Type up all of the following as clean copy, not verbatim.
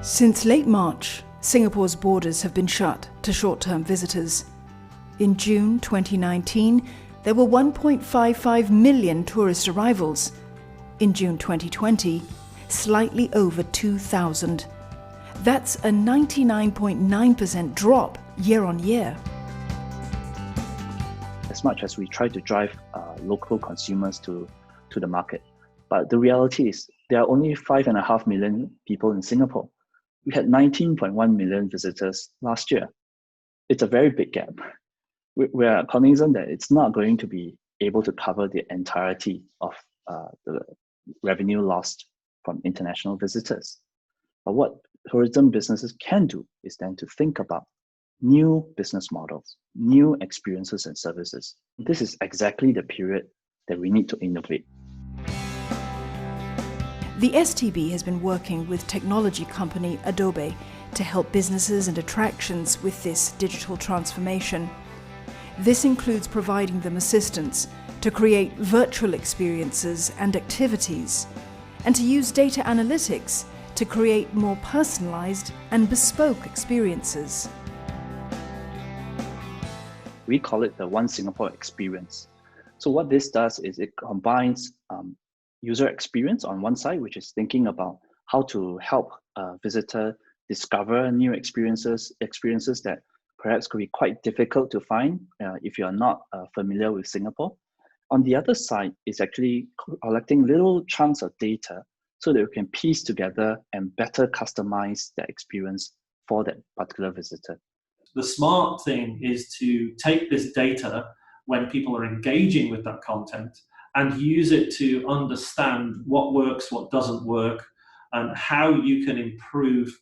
Since late March, Singapore's borders have been shut to short-term visitors. In June 2019, there were 1.55 million tourist arrivals. In June 2020, slightly over 2,000. That's a 99.9% drop year on year. As much as we try to drive local consumers to the market, but the reality is there are only 5.5 million people in Singapore. We had 19.1 million visitors last year. It's a very big gap. We are cognizant that it's not going to be able to cover the entirety of the revenue lost from international visitors. But what tourism businesses can do is then to think about new business models, new experiences and services. This is exactly the period that we need to innovate. The STB has been working with technology company Adobe to help businesses and attractions with this digital transformation. This includes providing them assistance to create virtual experiences and activities, and to use data analytics to create more personalized and bespoke experiences. We call it the One Singapore experience. So what this does is it combines user experience on one side, which is thinking about how to help a visitor discover new experiences that perhaps could be quite difficult to find if you're not familiar with Singapore. On the other side is actually collecting little chunks of data so that we can piece together and better customize the experience for that particular visitor. The smart thing is to take this data when people are engaging with that content and use it to understand what works, what doesn't work, and how you can improve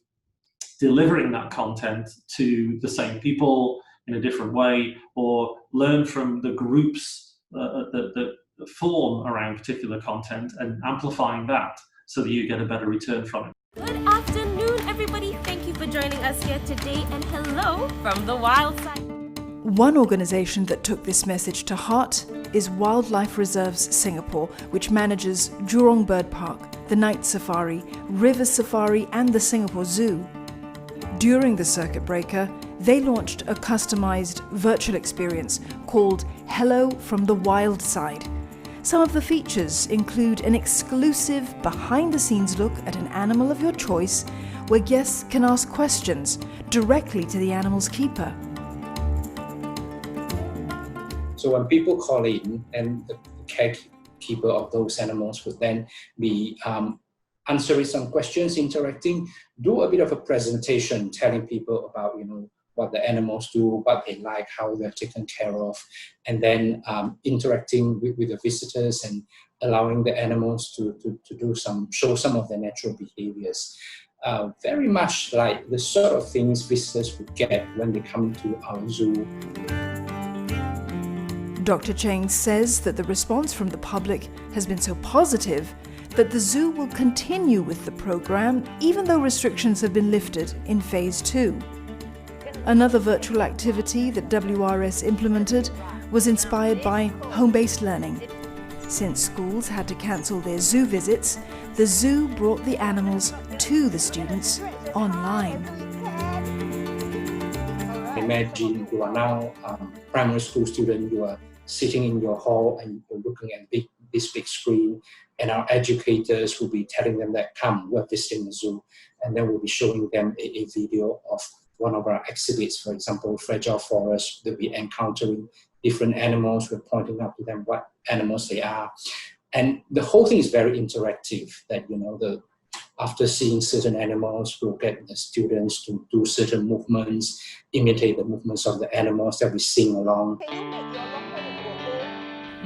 delivering that content to the same people in a different way, or learn from the groups that form around particular content and amplifying that so that you get a better return from it. Good afternoon, everybody. Thank you for joining us here today, and hello from the wild side. One organisation that took this message to heart is Wildlife Reserves Singapore, which manages Jurong Bird Park, the Night Safari, River Safari and the Singapore Zoo. During the circuit breaker, they launched a customised virtual experience called Hello from the Wild Side. Some of the features include an exclusive behind-the-scenes look at an animal of your choice, where guests can ask questions directly to the animal's keeper. So when people call in, and the carekeeper of those animals would then be answering some questions, interacting, do a bit of a presentation, telling people about what the animals do, what they like, how they're taken care of, and then interacting with the visitors and allowing the animals to show some of their natural behaviors. Very much like the sort of things visitors would get when they come to our zoo. Dr. Cheng says that the response from the public has been so positive that the zoo will continue with the program even though restrictions have been lifted in Phase 2. Another virtual activity that WRS implemented was inspired by home-based learning. Since schools had to cancel their zoo visits, the zoo brought the animals to the students online. Imagine you are now a primary school student, you are sitting in your hall and you're looking at this big screen, and our educators will be telling them that, come, we're visiting the zoo, and then we'll be showing them a video of one of our exhibits, for example, fragile forest. They'll be encountering different animals. We're pointing out to them what animals they are. And the whole thing is very interactive, that, after seeing certain animals, we'll get the students to do certain movements, imitate the movements of the animals that we sing along.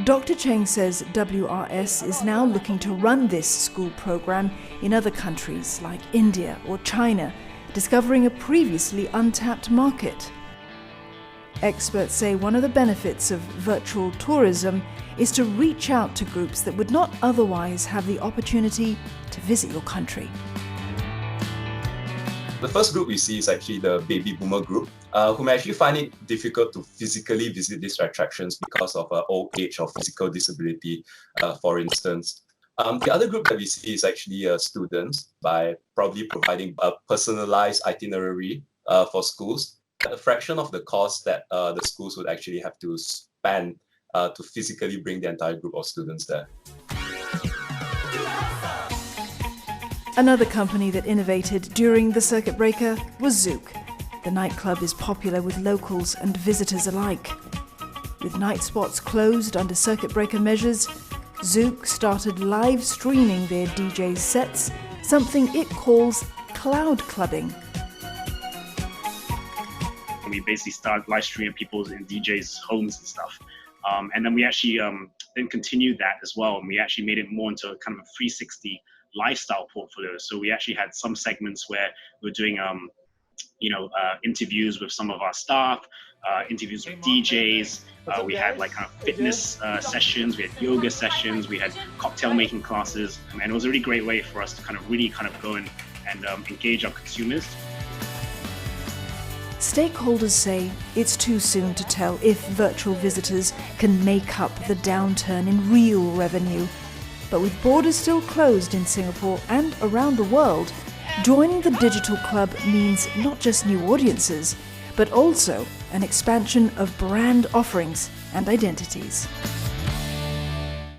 Dr. Cheng says WRS is now looking to run this school program in other countries like India or China, discovering a previously untapped market. Experts say one of the benefits of virtual tourism is to reach out to groups that would not otherwise have the opportunity to visit your country. The first group we see is actually the baby boomer group, who may actually find it difficult to physically visit these attractions because of old age or physical disability, for instance. The other group that we see is actually students, by probably providing a personalized itinerary for schools at a fraction of the cost that the schools would actually have to spend to physically bring the entire group of students there. Another company that innovated during the circuit breaker was Zouk. The nightclub is popular with locals and visitors alike. With night spots closed under circuit breaker measures, Zouk started live streaming their DJ's sets, something it calls cloud clubbing. We basically started live streaming people's in DJs' homes and stuff. And then we actually then continued that as well. And we actually made it more into a kind of a 360 lifestyle portfolio. So we actually had some segments where we're doing, interviews with some of our staff, interviews with DJs. We had like kind of fitness sessions, we had yoga sessions, we had cocktail making classes. And it was a really great way for us to kind of really go and engage our consumers. Stakeholders say it's too soon to tell if virtual visitors can make up the downturn in real revenue. But with borders still closed in Singapore and around the world, joining the digital club means not just new audiences, but also an expansion of brand offerings and identities.